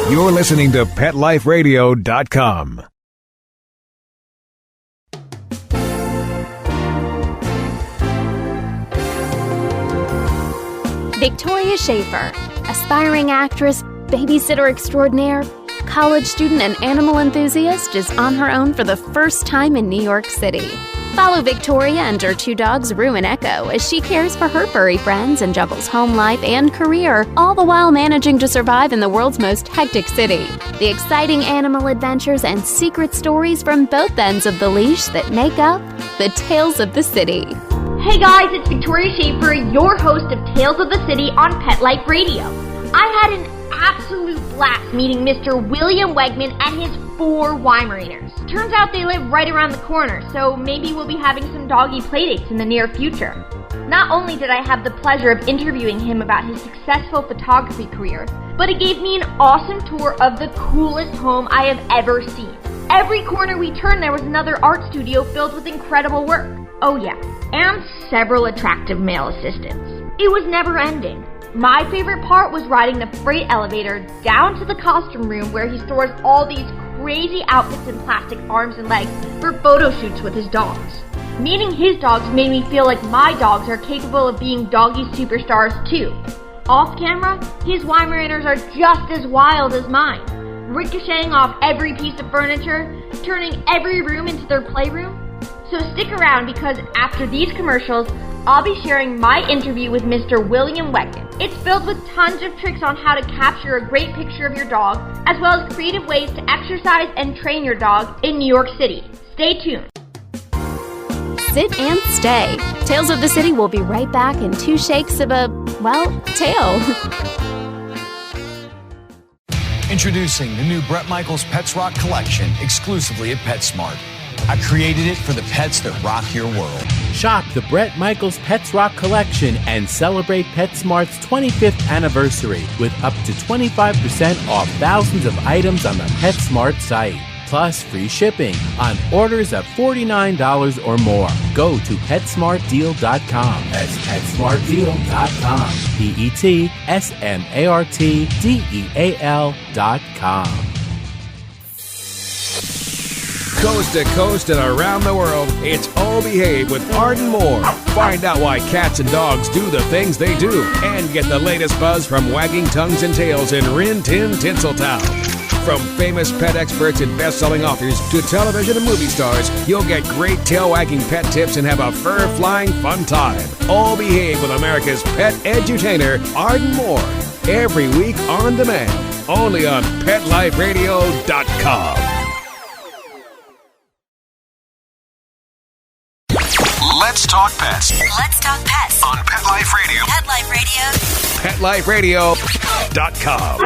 You're listening to PetLifeRadio.com. Victoria Shaffer, aspiring actress, babysitter extraordinaire, college student, and animal enthusiast, is on her own for the first time in New York City. Follow Victoria and her two dogs, Rue and Echo, as she cares for her furry friends and juggles home life and career, all the while managing to survive in the world's most hectic city. The exciting animal adventures and secret stories from both ends of the leash that make up the Tales of the City. Hey guys, it's Victoria Shaffer, your host of Tales of the City on Pet Life Radio. I had an absolute blast meeting Mr. William Wegman and his 4 Weimaraners. Turns out they live right around the corner, so maybe we'll be having some doggy playdates in the near future. Not only did I have the pleasure of interviewing him about his successful photography career, but it gave me an awesome tour of the coolest home I have ever seen. Every corner we turned, there was another art studio filled with incredible work. Oh yeah, and several attractive male assistants. It was never ending. My favorite part was riding the freight elevator down to the costume room where he stores all these crazy outfits and plastic arms and legs for photo shoots with his dogs. Meeting his dogs made me feel like my dogs are capable of being doggy superstars too. Off camera, his Weimaraners are just as wild as mine, ricocheting off every piece of furniture, turning every room into their playroom. So stick around, because after these commercials, I'll be sharing my interview with Mr. William Wegman. It's filled with tons of tricks on how to capture a great picture of your dog, as well as creative ways to exercise and train your dog in New York City. Stay tuned. Sit and stay. Tales of the City will be right back in 2 shakes of a, well, tail. Introducing the new Bret Michaels Pets Rock collection exclusively at PetSmart. I created it for the pets that rock your world. Shop the Bret Michaels Pets Rock collection and celebrate PetSmart's 25th anniversary with up to 25% off thousands of items on the PetSmart site. Plus free shipping on orders of $49 or more. Go to PetSmartDeal.com. That's PetSmartDeal.com. PetSmartDeal.com. Coast to coast and around the world, it's All Behave with Arden Moore. Find out why cats and dogs do the things they do, and get the latest buzz from wagging tongues and tails in Rin Tin Tinseltown. From famous pet experts and best-selling authors to television and movie stars, you'll get great tail-wagging pet tips and have a fur-flying fun time. All Behave with America's pet edutainer, Arden Moore. Every week on demand, only on PetLifeRadio.com. Let's talk pets. Let's talk pets On Pet Life Radio. Pet Life Radio. PetLifeRadio.com.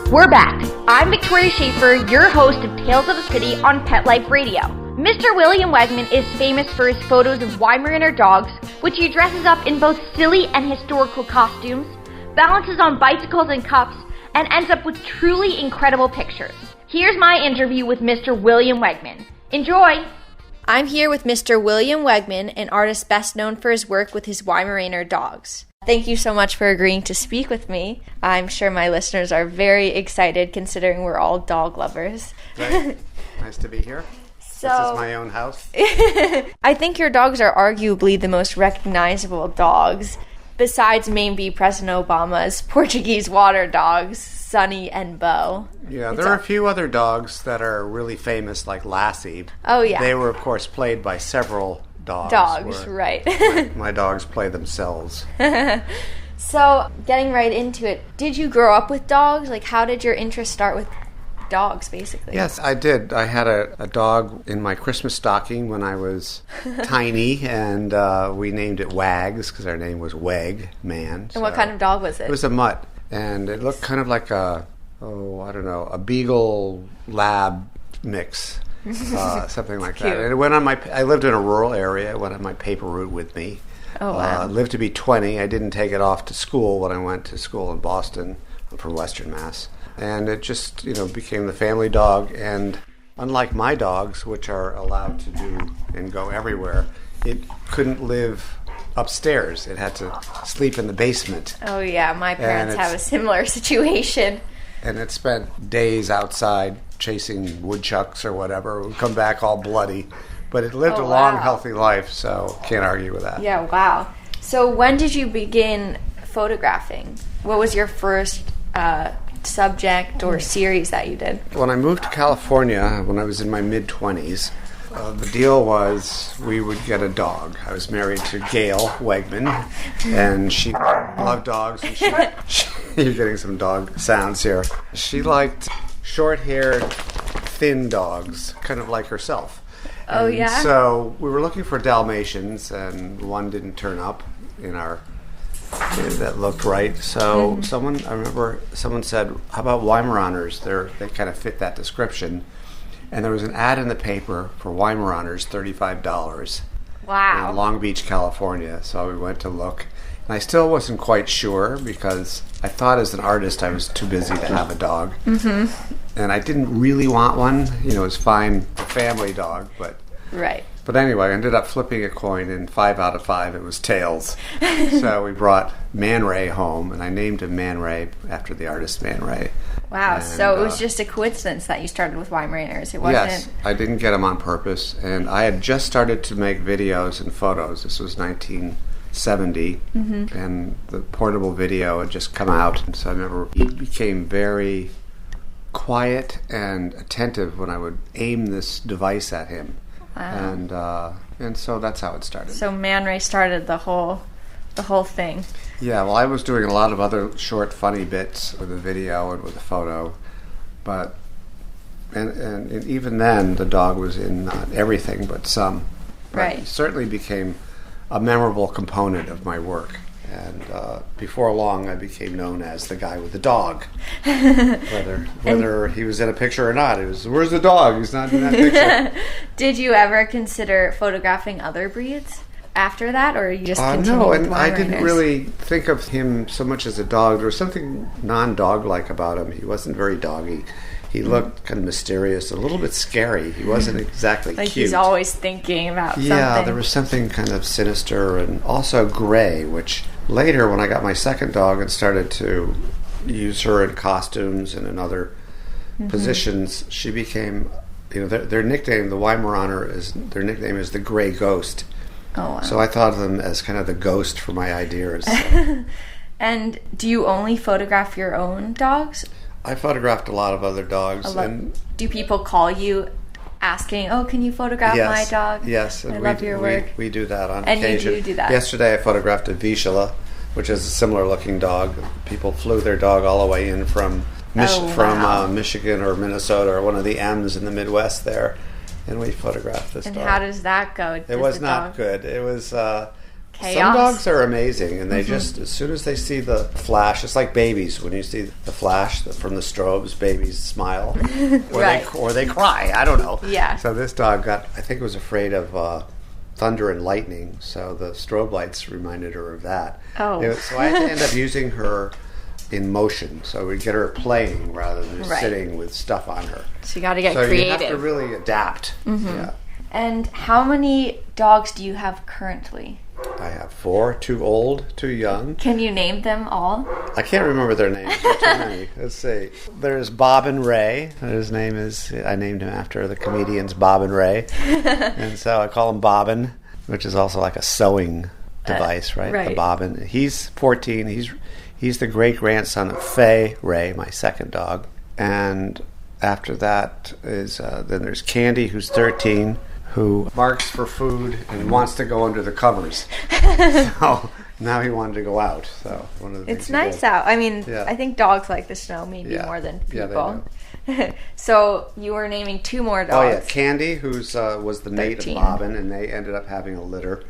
We're back. I'm Victoria Shaffer, your host of Tales of the City on Pet Life Radio. Mr. William Wegman is famous for his photos of Weimaraner dogs, which he dresses up in both silly and historical costumes, balances on bicycles and cups, and ends up with truly incredible pictures. Here's my interview with Mr. William Wegman. Enjoy! I'm here with Mr. William Wegman, an artist best known for his work with his Weimaraner dogs. Thank you so much for agreeing to speak with me. I'm sure my listeners are very excited, considering we're all dog lovers. Right. Nice to be here. So, this is my own house. I think your dogs are arguably the most recognizable dogs, besides maybe President Obama's Portuguese water dogs, Sunny and Bo. Yeah, there are a few other dogs that are really famous, like Lassie. Oh, yeah. They were, of course, played by several dogs. Right. my dogs play themselves. So, getting right into it, did you grow up with dogs? Like, how did your interest start with dogs, basically? Yes, I did. I had a dog in my Christmas stocking when I was tiny, and we named it Wags because our name was Wegman. And what kind of dog was it? It was a mutt, and it looked kind of like a beagle lab mix, something like that. And it went on I lived in a rural area. It went on my paper route with me. Oh, wow. Lived to be 20. I didn't take it off to school when I went to school in Boston. I'm from Western Mass. And it just, became the family dog. And unlike my dogs, which are allowed to do and go everywhere, it couldn't live upstairs. It had to sleep in the basement. Oh, yeah. My parents have a similar situation. And it spent days outside chasing woodchucks or whatever. It would come back all bloody. But it lived a long, healthy life, so can't argue with that. Yeah, wow. So when did you begin photographing? What was your first subject or series that you did? When I moved to California, when I was in my mid-20s, the deal was we would get a dog. I was married to Gail Wegman, and she loved dogs. And you're getting some dog sounds here. She liked short-haired, thin dogs, kind of like herself. Oh, and yeah? So we were looking for Dalmatians, and one didn't turn up in our... that looked right. So I remember someone said, how about Weimaraners? They kind of fit that description. And there was an ad in the paper for Weimaraners, $35. Wow. In Long Beach, California. So we went to look. And I still wasn't quite sure because I thought as an artist I was too busy to have a dog. Mm-hmm. And I didn't really want one. It was fine, a family dog, but... Right. But anyway, I ended up flipping a coin, and 5 out of 5, it was tails. So we brought Man Ray home, and I named him Man Ray after the artist Man Ray. Wow, And, so it was just a coincidence that you started with Weimaraners. It wasn't... Yes, I didn't get him on purpose, and I had just started to make videos and photos. This was 1970, and the portable video had just come out. And so I remember he became very quiet and attentive when I would aim this device at him. Wow. And so that's how it started. So Man Ray started the whole thing. Yeah, well, I was doing a lot of other short, funny bits with the video and with the photo, but and even then, the dog was in not everything, but some. But right. It certainly became a memorable component of my work. And before long, I became known as the guy with the dog. Whether he was in a picture or not, it was, where's the dog? He's not in that picture. Did you ever consider photographing other breeds after that, or you just continued no, with and I didn't Weimaraners? really think of him so much as a dog. There was something non-dog-like about him. He wasn't very doggy. He looked kind of mysterious, a little bit scary. He wasn't exactly like cute. He's always thinking about something. Yeah, there was something kind of sinister and also gray, which later when I got my second dog and started to use her in costumes and in other positions, she became, their nickname, the Weimaraner, their nickname is the Gray Ghost. Oh, wow. So I thought of them as kind of the ghost for my ideas. And do you only photograph your own dogs? I photographed a lot of other dogs. Do people call you asking, oh, can you photograph my dog? Yes. I love your work. We do that on and occasion. And you do that. Yesterday I photographed a Vizsla, which is a similar looking dog. People flew their dog all the way in from Michigan or Minnesota or one of the M's in the Midwest there. And we photographed this dog. And how does that go? It was not good. It was... Chaos. Some dogs are amazing, and they just, as soon as they see the flash, it's like babies. When you see the flash from the strobes, babies smile. Or they cry. I don't know. Yeah. So this dog I think was afraid of thunder and lightning, so the strobe lights reminded her of that. Oh. So I had to end up using her in motion, so we'd get her playing rather than just sitting with stuff on her. So you got to get creative. So you have to really adapt. Yeah. And how many dogs do you have currently? I have 4, 2 old, 2 young. Can you name them all? I can't remember their names. There are too many. Let's see. There's Bob and Ray. His name is, I named him after the comedians Bob and Ray. And so I call him Bobbin, which is also like a sewing device, right? Right. The Bobbin. He's 14. He's the great-grandson of Faye Ray, my second dog. And after that is, then there's Candy, who's 13. Who barks for food and wants to go under the covers. So now he wanted to go out. So one of the things it's nice out. I mean, yeah. I think dogs like the snow maybe more than people. Yeah, they So you were naming 2 more dogs. Oh yeah, Candy, who's was the mate 13. of Bobbin, and they ended up having a litter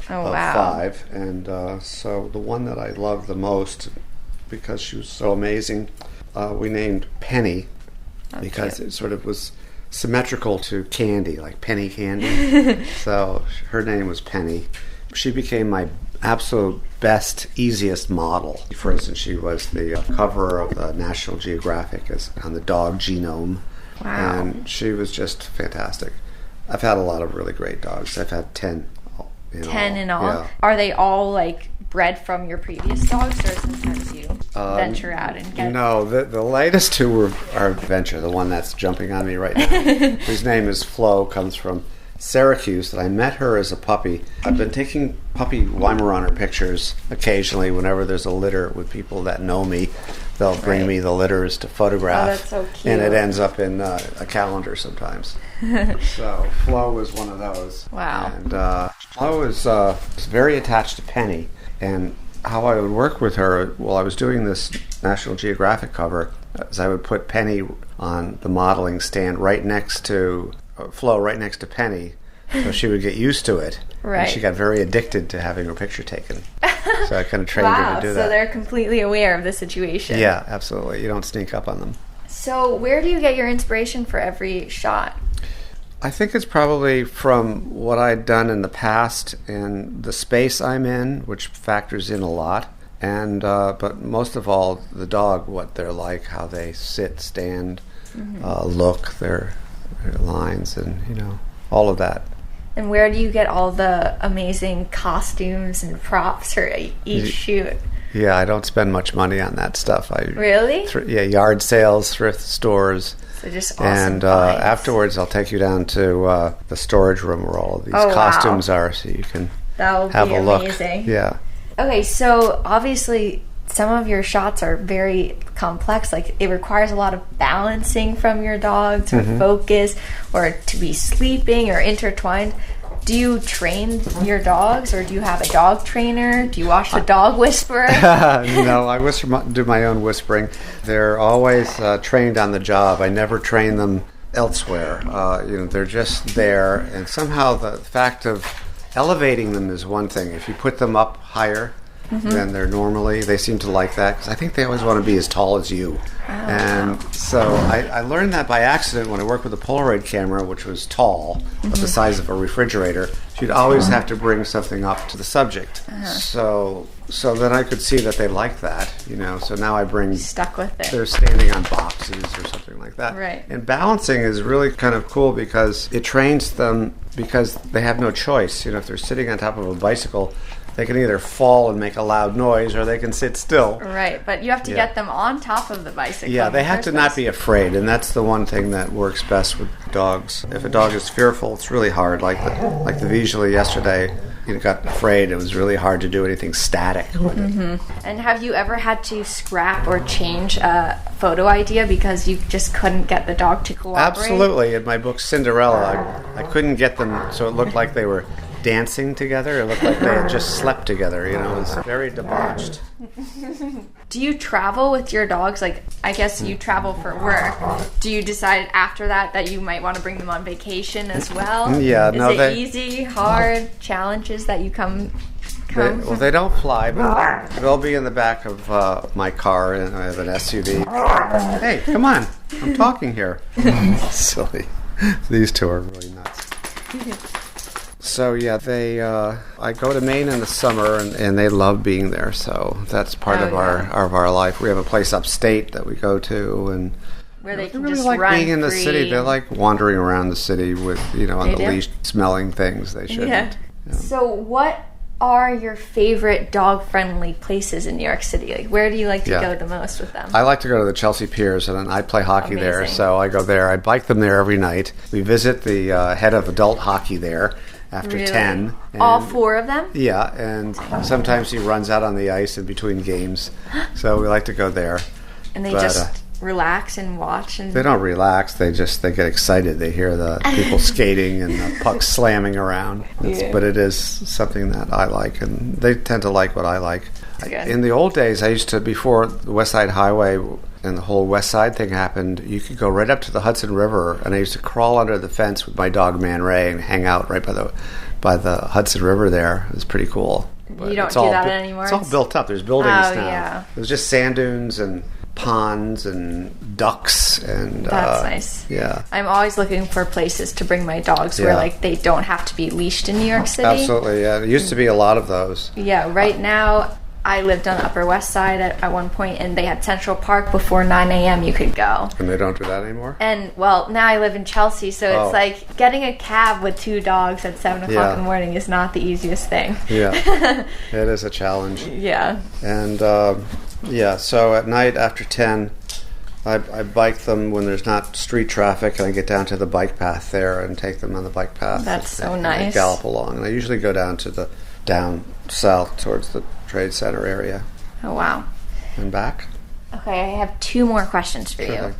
of 5. And so the one that I loved the most, because she was so amazing, we named Penny, because it sort of was symmetrical to Candy, like Penny Candy. So her name was Penny. She became my absolute best, easiest model. For instance, she was the cover of the National Geographic on the dog genome. Wow. And she was just fantastic. I've had a lot of really great dogs. I've had 10 10 in all? Yeah. Are they all like bred from your previous dogs, or sometimes you venture out and get... No, the latest two are Venture, the one that's jumping on me right now. His name is Flo, comes from Syracuse, and I met her as a puppy. I've been taking puppy Weimaraner pictures occasionally whenever there's a litter with people that know me. They'll bring me the litters to photograph. Oh, that's so cute. And it ends up in a calendar sometimes. So Flo was one of those. Wow. And Flo was very attached to Penny. And how I would work with her while I was doing this National Geographic cover is I would put Penny on the modeling stand right next to Flo, right next to Penny, so she would get used to it. Right. And she got very addicted to having her picture taken. So I kind of trained her to do that. So they're completely aware of the situation. Yeah, absolutely. You don't sneak up on them. So where do you get your inspiration for every shot? I think it's probably from what I'd done in the past and the space I'm in, which factors in a lot. And but most of all, the dog, what they're like, how they sit, stand, look, their lines, and all of that. And where do you get all the amazing costumes and props for each shoot? Yeah, I don't spend much money on that stuff. Really? Yard sales, thrift stores. So just awesome and finds. Afterwards, I'll take you down to the storage room where all of these costumes are, so you can have a look. Amazing. Yeah. Okay, so obviously some of your shots are very complex. Like, it requires a lot of balancing from your dog to focus or to be sleeping or intertwined. Do you train your dogs, or do you have a dog trainer? Do you watch the dog whisperer? No, I do my own whispering. They're always trained on the job. I never train them elsewhere. They're just there, and somehow the fact of elevating them is one thing. If you put them up higher than they seem to like that, because I think they always want to be as tall as you. So I learned that by accident when I worked with a Polaroid camera, which was tall, but the size of a refrigerator. You'd always have to bring something up to the subject. So then I could see that they liked that, So now I bring... Stuck with it. They're standing on boxes or something like that. Right. And balancing is really kind of cool because it trains them, because they have no choice. If they're sitting on top of a bicycle, they can either fall and make a loud noise, or they can sit still. Right, but you have to get them on top of the bicycle. Yeah, they have to not be afraid, and that's the one thing that works best with dogs. If a dog is fearful, it's really hard. Like the Visually yesterday, got afraid. It was really hard to do anything static with it. And have you ever had to scrap or change a photo idea because you just couldn't get the dog to cooperate? Absolutely. In my book Cinderella, I couldn't get them so it looked like they were dancing together. It looked like they had just slept together. It was very debauched. Do you travel with your dogs? Like, I guess you travel for work. Do you decide after that you might want to bring them on vacation as well? Yeah. Is it easy, hard, challenges that you come? They don't fly, but they'll be in the back of my car, and I have an SUV. Hey, come on. I'm talking here. Silly. These two are really nuts. So yeah, I go to Maine in the summer, and they love being there. So that's part of our life. We have a place upstate that we go to, and where they can really just like run being in the free. city. They like wandering around the city with on the leash, smelling things they shouldn't. Yeah. So what are your favorite dog-friendly places in New York City? Like, where do you like to go the most with them? I like to go to the Chelsea Piers, and I play hockey there, so I go there. I bike them there every night. We visit the head of adult hockey there after 10. And all 4 of them? Yeah, and sometimes he runs out on the ice in between games, so we like to go there. And they just relax and watch? And they don't relax, they get excited. They hear the people skating and the pucks slamming around. But it is something that I like, and they tend to like what I like. In the old days, I used to, before the West Side Highway and the whole West Side thing happened, you could go right up to the Hudson River, and I used to crawl under the fence with my dog Man Ray and hang out right by the Hudson River there. It was pretty cool. But you don't do that anymore? It's all built up. There's buildings now. Yeah. It was just sand dunes and ponds and ducks, and that's nice. Yeah, I'm always looking for places to bring my dogs where they don't have to be leashed in New York City. Absolutely. Yeah, there used to be a lot of those. Yeah, right now I lived on the Upper West Side at one point, and they had Central Park before 9 a.m. you could go. And they don't do that anymore? And, well, now I live in Chelsea, so it's like getting a cab with 2 dogs at 7 o'clock in the morning is not the easiest thing. Yeah, it is a challenge. Yeah. And, so at night after 10, I bike them when there's not street traffic, and I get down to the bike path there and take them on the bike path. That's so and nice. They gallop along. And I usually go down south towards the Trade Center area. Oh, wow. And back. Okay, I have 2 more questions for you.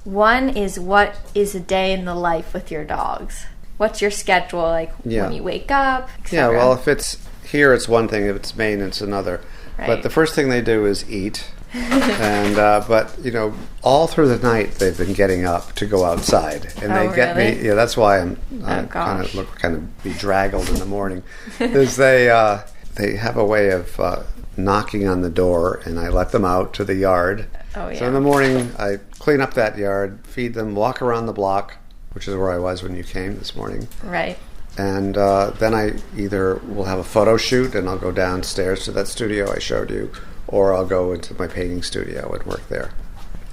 One is, what is a day in the life with your dogs? What's your schedule, like when you wake up, etc.? Yeah, well, if it's here, it's one thing. If it's Maine, it's another. Right. But the first thing they do is eat. And but all through the night they've been getting up to go outside, and they get me. Yeah, that's why I'm kind of bedraggled in the morning. Is they have a way of knocking on the door, and I let them out to the yard. Oh yeah. So in the morning I clean up that yard, feed them, walk around the block, which is where I was when you came this morning. Right. And then I either will have a photo shoot, and I'll go downstairs to that studio I showed you, or I'll go into my painting studio and work there.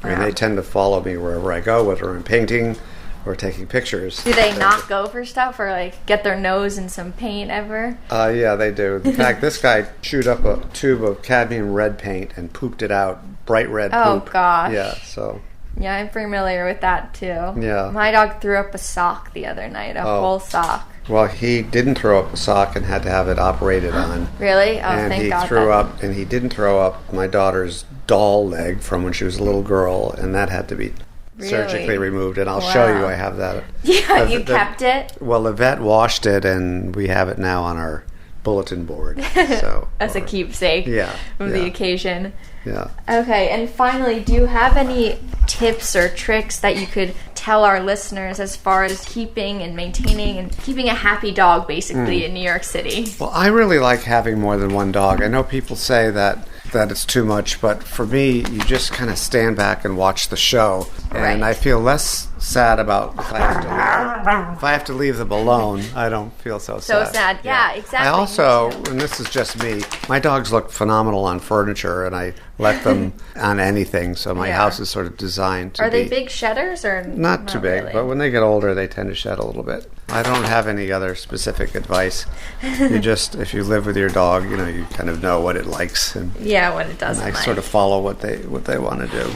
Wow. And they tend to follow me wherever I go, whether I'm painting or taking pictures. Do they knock over stuff or like get their nose in some paint ever? Yeah, they do. In fact, this guy chewed up a tube of cadmium red paint and pooped it out, bright red poop. Oh, gosh. Yeah, so... Yeah, I'm familiar with that, too. Yeah. My dog threw up a sock the other night, a whole sock. Well, he didn't throw up a sock and had to have it operated on. Really? Oh, and thank God. And he didn't throw up my daughter's doll leg from when she was a little girl, and that had to be surgically removed. And I'll show you, I have that. Yeah, you kept it? Well, the vet washed it, and we have it now on our bulletin board. So as a keepsake of the occasion. Yeah. Okay, and finally, do you have any tips or tricks that you could tell our listeners as far as keeping and maintaining and keeping a happy dog, basically, in New York City? Well, I really like having more than one dog. I know people say that it's too much, but for me, you just kind of stand back and watch the show, and I feel less sad about if I have to leave them alone. I don't feel so sad. So sad, yeah, exactly. I also, and this is just me, my dogs look phenomenal on furniture, and I let them on anything, so my house is sort of designed to be... Are they big shedders or not too big, really? But when they get older, they tend to shed a little bit. I don't have any other specific advice. You just, if you live with your dog, you kind of know what it likes. And, what it doesn't and I like. sort of follow what they want to do.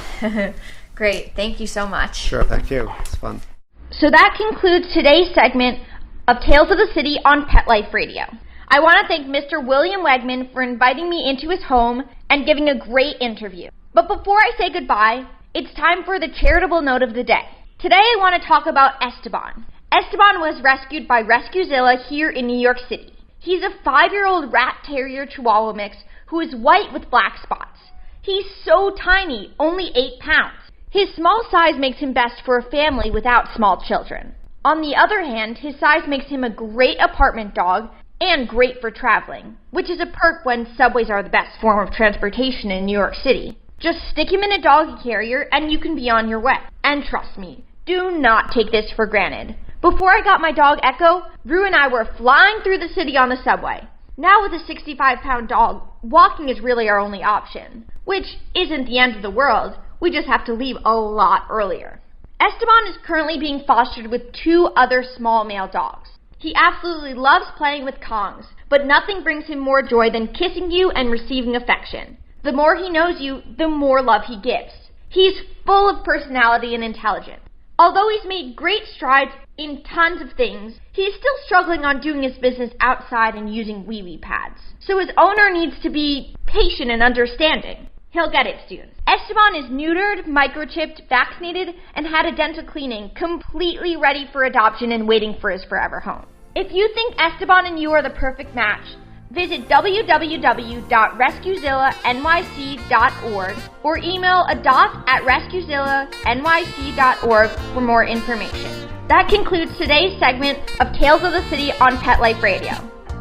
Great. Thank you so much. Sure. Thank you. It's fun. So that concludes today's segment of Tales of the City on Pet Life Radio. I want to thank Mr. William Wegman for inviting me into his home and giving a great interview. But before I say goodbye, it's time for the charitable note of the day. Today I want to talk about Esteban. Esteban was rescued by RescueZilla here in New York City. He's a 5-year-old rat terrier chihuahua mix who is white with black spots. He's so tiny, only 8 pounds. His small size makes him best for a family without small children. On the other hand, his size makes him a great apartment dog and great for traveling, which is a perk when subways are the best form of transportation in New York City. Just stick him in a doggy carrier and you can be on your way. And trust me, do not take this for granted. Before I got my dog Echo, Rue and I were flying through the city on the subway. Now with a 65-pound dog, walking is really our only option, which isn't the end of the world. We just have to leave a lot earlier. Esteban is currently being fostered with 2 other small male dogs. He absolutely loves playing with Kongs, but nothing brings him more joy than kissing you and receiving affection. The more he knows you, the more love he gives. He's full of personality and intelligence. Although he's made great strides in tons of things, he's still struggling on doing his business outside and using wee-wee pads. So his owner needs to be patient and understanding. He'll get it soon. Esteban is neutered, microchipped, vaccinated, and had a dental cleaning, completely ready for adoption and waiting for his forever home. If you think Esteban and you are the perfect match, visit www.rescuezillanyc.org or email adopt@rescuezillanyc.org for more information. That concludes today's segment of Tales of the City on Pet Life Radio.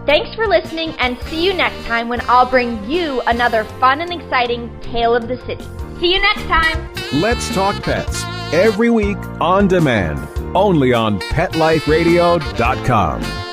Thanks for listening, and see you next time when I'll bring you another fun and exciting Tale of the City. See you next time! Let's Talk Pets, every week on demand, only on PetLifeRadio.com.